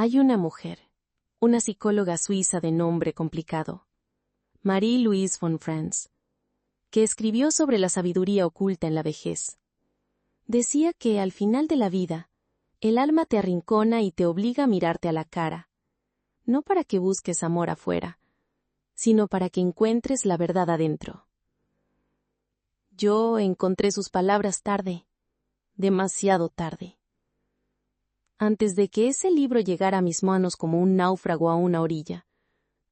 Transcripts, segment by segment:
Hay una mujer, una psicóloga suiza de nombre complicado, Marie-Louise von Franz, que escribió sobre la sabiduría oculta en la vejez. Decía que al final de la vida, el alma te arrincona y te obliga a mirarte a la cara, no para que busques amor afuera, sino para que encuentres la verdad adentro. Yo encontré sus palabras tarde, demasiado tarde. Antes de que ese libro llegara a mis manos como un náufrago a una orilla,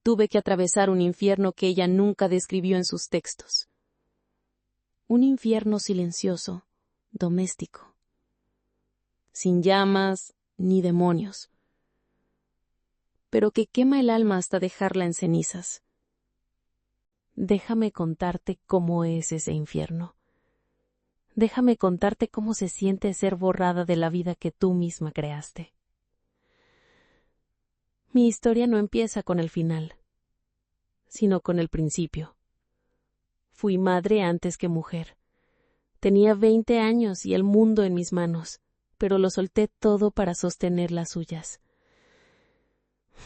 tuve que atravesar un infierno que ella nunca describió en sus textos. Un infierno silencioso, doméstico, sin llamas ni demonios, pero que quema el alma hasta dejarla en cenizas. Déjame contarte cómo es ese infierno. Déjame contarte cómo se siente ser borrada de la vida que tú misma creaste. Mi historia no empieza con el final, sino con el principio. Fui madre antes que mujer. Tenía 20 años y el mundo en mis manos, pero lo solté todo para sostener las suyas.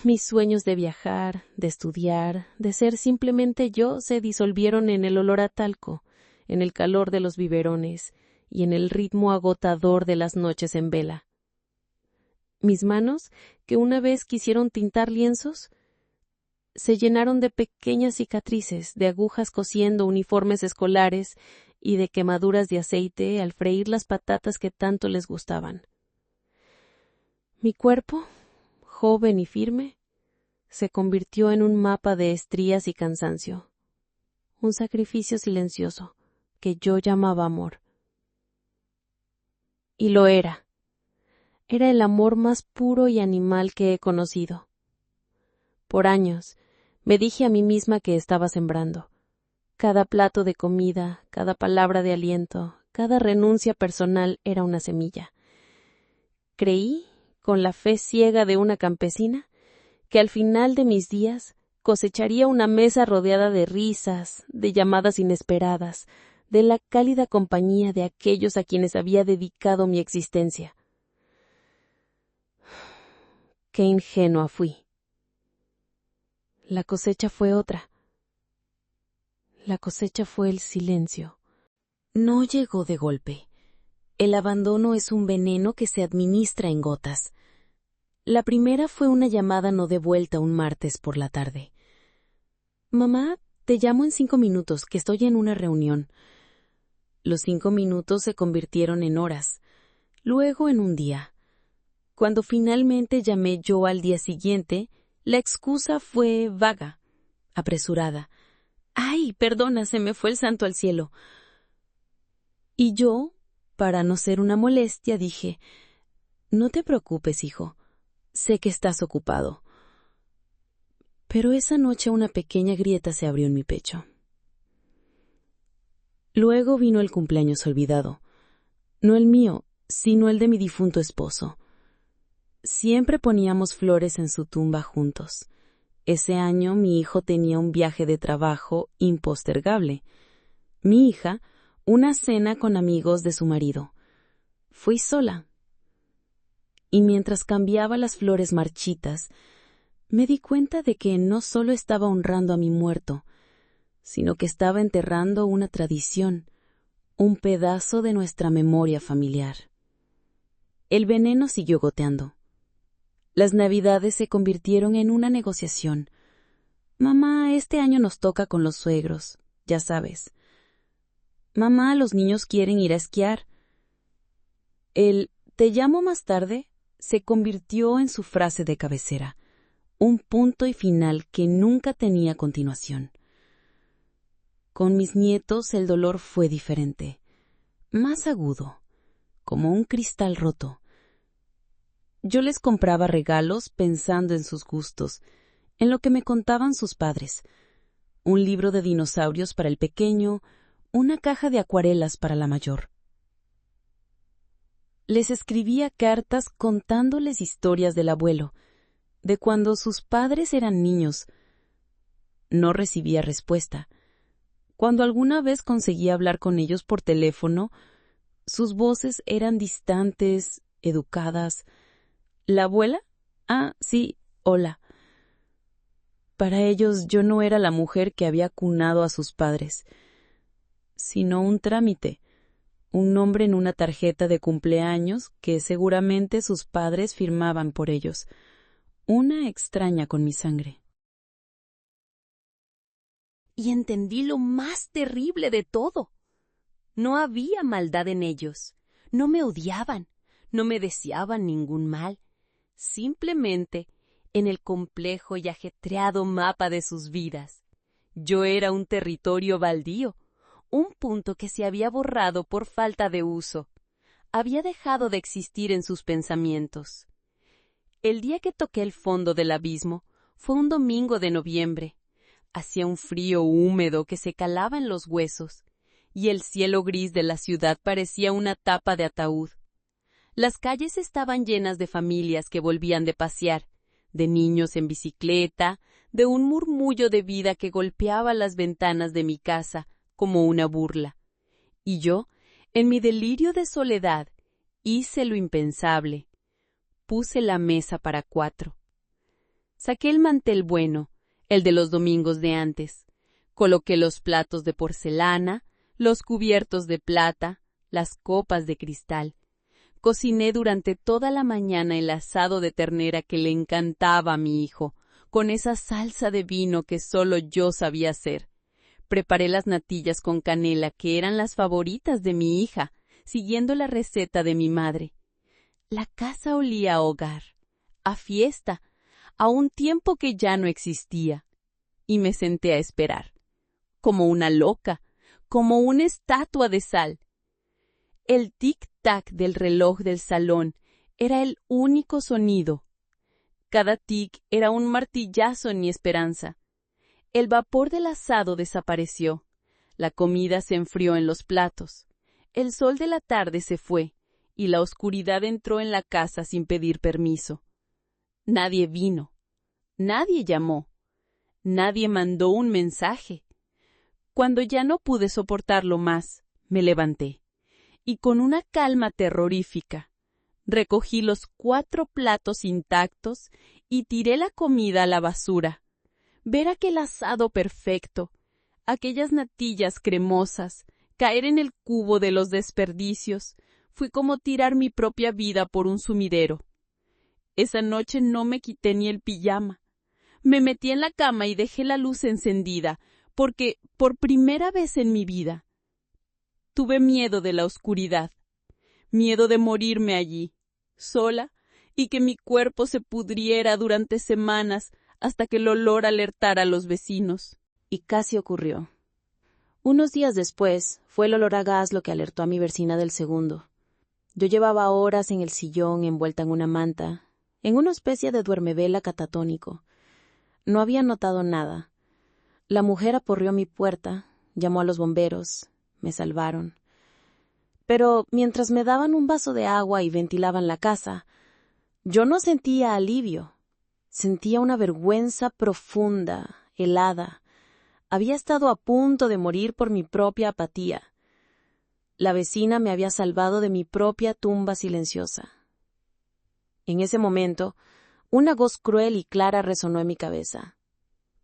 Mis sueños de viajar, de estudiar, de ser simplemente yo se disolvieron en el olor a talco, en el calor de los biberones y en el ritmo agotador de las noches en vela. Mis manos, que una vez quisieron tintar lienzos, se llenaron de pequeñas cicatrices, de agujas cosiendo uniformes escolares y de quemaduras de aceite al freír las patatas que tanto les gustaban. Mi cuerpo, joven y firme, se convirtió en un mapa de estrías y cansancio, un sacrificio silencioso que yo llamaba amor. Y lo era. Era el amor más puro y animal que he conocido. Por años, me dije a mí misma que estaba sembrando. Cada plato de comida, cada palabra de aliento, cada renuncia personal era una semilla. Creí, con la fe ciega de una campesina, que al final de mis días cosecharía una mesa rodeada de risas, de llamadas inesperadas, de la cálida compañía de aquellos a quienes había dedicado mi existencia. Qué ingenua fui. La cosecha fue otra. La cosecha fue el silencio. No llegó de golpe. El abandono es un veneno que se administra en gotas. La primera fue una llamada no devuelta un martes por la tarde. «Mamá, te llamo en 5 minutos, que estoy en una reunión». Los 5 minutos se convirtieron en horas, luego en un día. Cuando finalmente llamé yo al día siguiente, la excusa fue vaga, apresurada. «Ay, perdona, se me fue el santo al cielo». Y yo, para no ser una molestia, dije, «No te preocupes, hijo, sé que estás ocupado». Pero esa noche una pequeña grieta se abrió en mi pecho. Luego vino el cumpleaños olvidado, no el mío, sino el de mi difunto esposo. Siempre poníamos flores en su tumba juntos. Ese año mi hijo tenía un viaje de trabajo impostergable. Mi hija, una cena con amigos de su marido. Fui sola. Y mientras cambiaba las flores marchitas, me di cuenta de que no solo estaba honrando a mi muerto, sino que estaba enterrando una tradición, un pedazo de nuestra memoria familiar. El veneno siguió goteando. Las Navidades se convirtieron en una negociación. «Mamá, este año nos toca con los suegros, ya sabes». «Mamá, los niños quieren ir a esquiar». El «te llamo más tarde» se convirtió en su frase de cabecera, un punto y final que nunca tenía continuación. Con mis nietos el dolor fue diferente, más agudo, como un cristal roto. Yo les compraba regalos pensando en sus gustos, en lo que me contaban sus padres. Un libro de dinosaurios para el pequeño, una caja de acuarelas para la mayor. Les escribía cartas contándoles historias del abuelo, de cuando sus padres eran niños. No recibía respuesta. Cuando alguna vez conseguía hablar con ellos por teléfono, sus voces eran distantes, educadas. La abuela Ah, sí, hola. Para ellos yo no era la mujer que había cunado a sus padres, sino un trámite, un nombre en una tarjeta de cumpleaños que seguramente sus padres firmaban por ellos, una extraña con mi sangre. Y entendí lo más terrible de todo. No había maldad en ellos. No me odiaban. No me deseaban ningún mal. Simplemente, en el complejo y ajetreado mapa de sus vidas, yo era un territorio baldío, un punto que se había borrado por falta de uso. Había dejado de existir en sus pensamientos. El día que toqué el fondo del abismo fue un domingo de noviembre. Hacía un frío húmedo que se calaba en los huesos, y el cielo gris de la ciudad parecía una tapa de ataúd. Las calles estaban llenas de familias que volvían de pasear, de niños en bicicleta, de un murmullo de vida que golpeaba las ventanas de mi casa como una burla. Y yo, en mi delirio de soledad, hice lo impensable. Puse la mesa para 4. Saqué el mantel bueno, el de los domingos de antes. Coloqué los platos de porcelana, los cubiertos de plata, las copas de cristal. Cociné durante toda la mañana el asado de ternera que le encantaba a mi hijo, con esa salsa de vino que solo yo sabía hacer. Preparé las natillas con canela que eran las favoritas de mi hija, siguiendo la receta de mi madre. La casa olía a hogar, a fiesta, a un tiempo que ya no existía, y me senté a esperar, como una loca, como una estatua de sal. El tic-tac del reloj del salón era el único sonido. Cada tic era un martillazo en mi esperanza. El vapor del asado desapareció. La comida se enfrió en los platos. El sol de la tarde se fue, y la oscuridad entró en la casa sin pedir permiso. Nadie vino. Nadie llamó. Nadie mandó un mensaje. Cuando ya no pude soportarlo más, me levanté, y con una calma terrorífica, recogí los 4 platos intactos y tiré la comida a la basura. Ver aquel asado perfecto, aquellas natillas cremosas, caer en el cubo de los desperdicios, fue como tirar mi propia vida por un sumidero. Esa noche no me quité ni el pijama. Me metí en la cama y dejé la luz encendida, porque, por primera vez en mi vida, tuve miedo de la oscuridad, miedo de morirme allí, sola, y que mi cuerpo se pudriera durante semanas hasta que el olor alertara a los vecinos. Y casi ocurrió. Unos días después, fue el olor a gas lo que alertó a mi vecina del segundo. Yo llevaba horas en el sillón envuelta en una manta, en una especie de duermevela catatónico. No había notado nada. La mujer aporreó mi puerta, llamó a los bomberos, me salvaron. Pero mientras me daban un vaso de agua y ventilaban la casa, yo no sentía alivio. Sentía una vergüenza profunda, helada. Había estado a punto de morir por mi propia apatía. La vecina me había salvado de mi propia tumba silenciosa. En ese momento, una voz cruel y clara resonó en mi cabeza.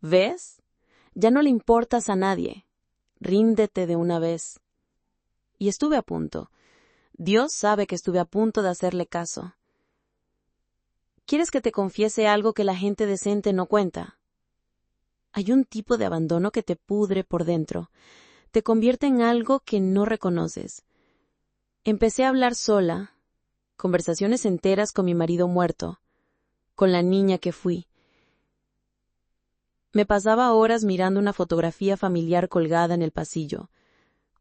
¿Ves? Ya no le importas a nadie. Ríndete de una vez. Y estuve a punto. Dios sabe que estuve a punto de hacerle caso. ¿Quieres que te confiese algo que la gente decente no cuenta? Hay un tipo de abandono que te pudre por dentro. Te convierte en algo que no reconoces. Empecé a hablar sola, conversaciones enteras con mi marido muerto, con la niña que fui. Me pasaba horas mirando una fotografía familiar colgada en el pasillo.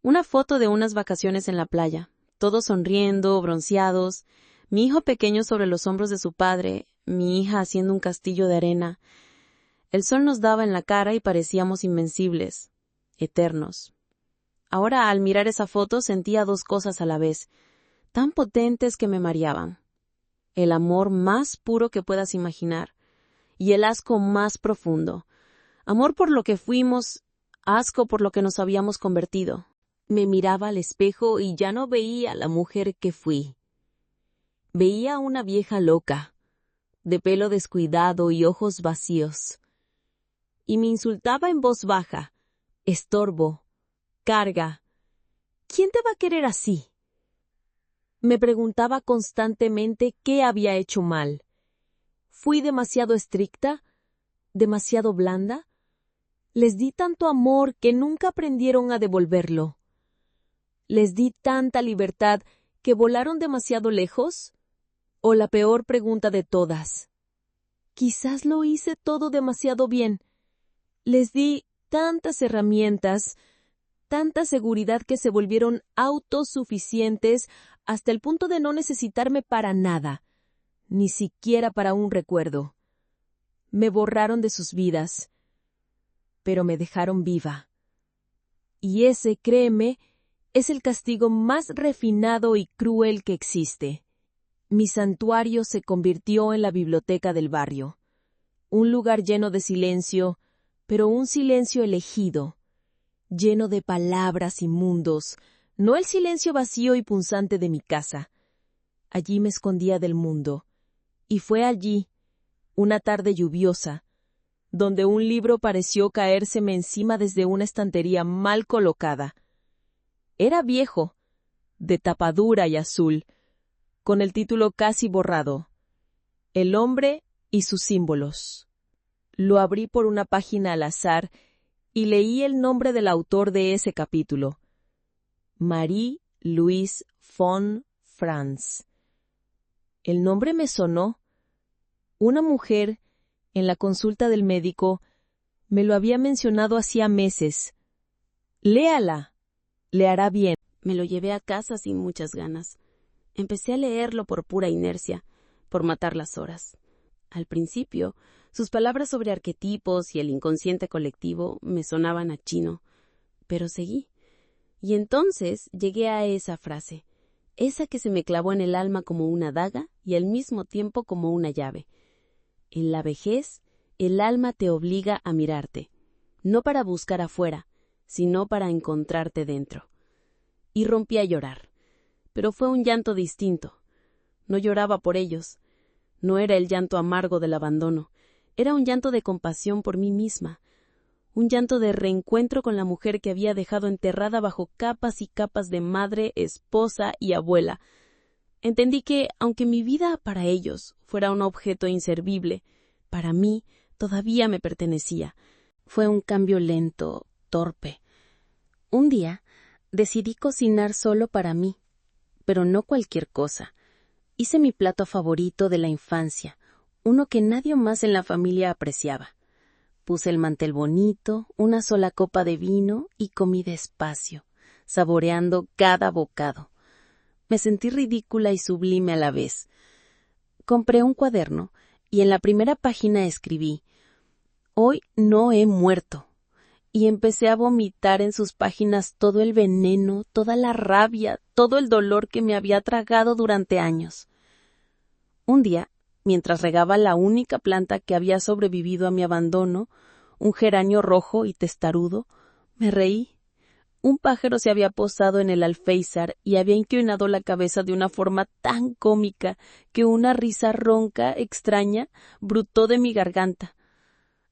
Una foto de unas vacaciones en la playa, todos sonriendo, bronceados, mi hijo pequeño sobre los hombros de su padre, mi hija haciendo un castillo de arena. El sol nos daba en la cara y parecíamos invencibles, eternos. Ahora, al mirar esa foto, sentía 2 cosas a la vez, tan potentes que me mareaban. El amor más puro que puedas imaginar, y el asco más profundo. Amor por lo que fuimos, asco por lo que nos habíamos convertido. Me miraba al espejo y ya no veía a la mujer que fui. Veía a una vieja loca, de pelo descuidado y ojos vacíos. Y me insultaba en voz baja: estorbo, carga. ¿Quién te va a querer así? Me preguntaba constantemente qué había hecho mal. ¿Fui demasiado estricta? ¿Demasiado blanda? Les di tanto amor que nunca aprendieron a devolverlo. ¿Les di tanta libertad que volaron demasiado lejos? O la peor pregunta de todas: quizás lo hice todo demasiado bien. Les di tantas herramientas, tanta seguridad que se volvieron autosuficientes hasta el punto de no necesitarme para nada, ni siquiera para un recuerdo. Me borraron de sus vidas, pero me dejaron viva. Y ese, créeme, es el castigo más refinado y cruel que existe. Mi santuario se convirtió en la biblioteca del barrio, un lugar lleno de silencio, pero un silencio elegido, lleno de palabras y mundos, no el silencio vacío y punzante de mi casa. Allí me escondía del mundo, y fue allí, una tarde lluviosa, donde un libro pareció caérseme encima desde una estantería mal colocada. Era viejo, de tapa dura y azul, con el título casi borrado: El hombre y sus símbolos. Lo abrí por una página al azar y leí el nombre del autor de ese capítulo: Marie-Louise von Franz. El nombre me sonó. Una mujer, en la consulta del médico, me lo había mencionado hacía meses. Léala, le hará bien. Me lo llevé a casa sin muchas ganas. Empecé a leerlo por pura inercia, por matar las horas. Al principio, sus palabras sobre arquetipos y el inconsciente colectivo me sonaban a chino, pero seguí. Y entonces llegué a esa frase, esa que se me clavó en el alma como una daga y al mismo tiempo como una llave. En la vejez, el alma te obliga a mirarte, no para buscar afuera, sino para encontrarte dentro. Y rompí a llorar, pero fue un llanto distinto. No lloraba por ellos. No era el llanto amargo del abandono, era un llanto de compasión por mí misma, un llanto de reencuentro con la mujer que había dejado enterrada bajo capas y capas de madre, esposa y abuela. Entendí que, aunque mi vida para ellos fuera un objeto inservible, para mí todavía me pertenecía. Fue un cambio lento, torpe. Un día decidí cocinar solo para mí, pero no cualquier cosa. Hice mi plato favorito de la infancia, uno que nadie más en la familia apreciaba. Puse el mantel bonito, una sola copa de vino y comí despacio, saboreando cada bocado. Me sentí ridícula y sublime a la vez. Compré un cuaderno y en la primera página escribí: «Hoy no he muerto». Y empecé a vomitar en sus páginas todo el veneno, toda la rabia, todo el dolor que me había tragado durante años. Un día, mientras regaba la única planta que había sobrevivido a mi abandono, un geranio rojo y testarudo, me reí. Un pájaro se había posado en el alféizar y había inclinado la cabeza de una forma tan cómica que una risa ronca, extraña, brotó de mi garganta.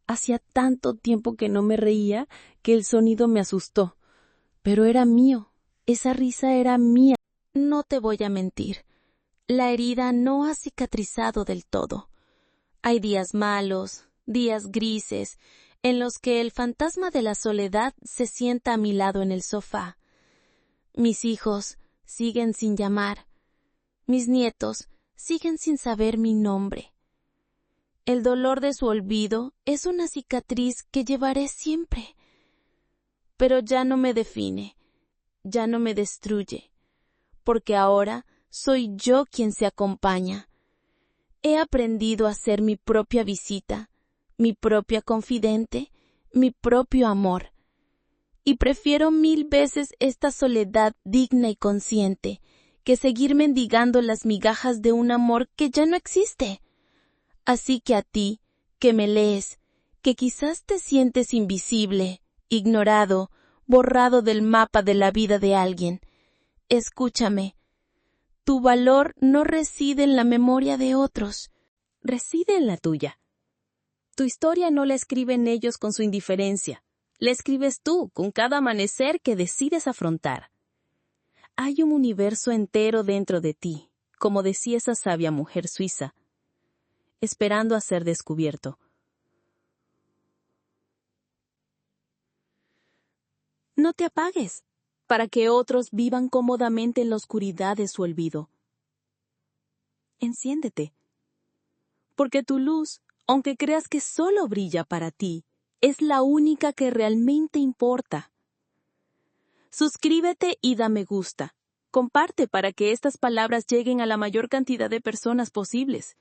Hacía tanto tiempo que no me reía que el sonido me asustó. Pero era mío, esa risa era mía. No te voy a mentir, la herida no ha cicatrizado del todo. Hay días malos, días grises, en los que el fantasma de la soledad se sienta a mi lado en el sofá. Mis hijos siguen sin llamar. Mis nietos siguen sin saber mi nombre. El dolor de su olvido es una cicatriz que llevaré siempre. Pero ya no me define, ya no me destruye, porque ahora soy yo quien se acompaña. He aprendido a ser mi propia visita, mi propia confidente, mi propio amor. Y prefiero 1000 veces esta soledad digna y consciente que seguir mendigando las migajas de un amor que ya no existe. Así que a ti, que me lees, que quizás te sientes invisible, ignorado, borrado del mapa de la vida de alguien, escúchame. Tu valor no reside en la memoria de otros. reside en la tuya. Tu historia no la escriben ellos con su indiferencia, la escribes tú con cada amanecer que decides afrontar. Hay un universo entero dentro de ti, como decía esa sabia mujer suiza, esperando a ser descubierto. No te apagues, para que otros vivan cómodamente en la oscuridad de su olvido. Enciéndete, porque tu luz, aunque creas que solo brilla para ti, es la única que realmente importa. Suscríbete y da me gusta. Comparte para que estas palabras lleguen a la mayor cantidad de personas posibles.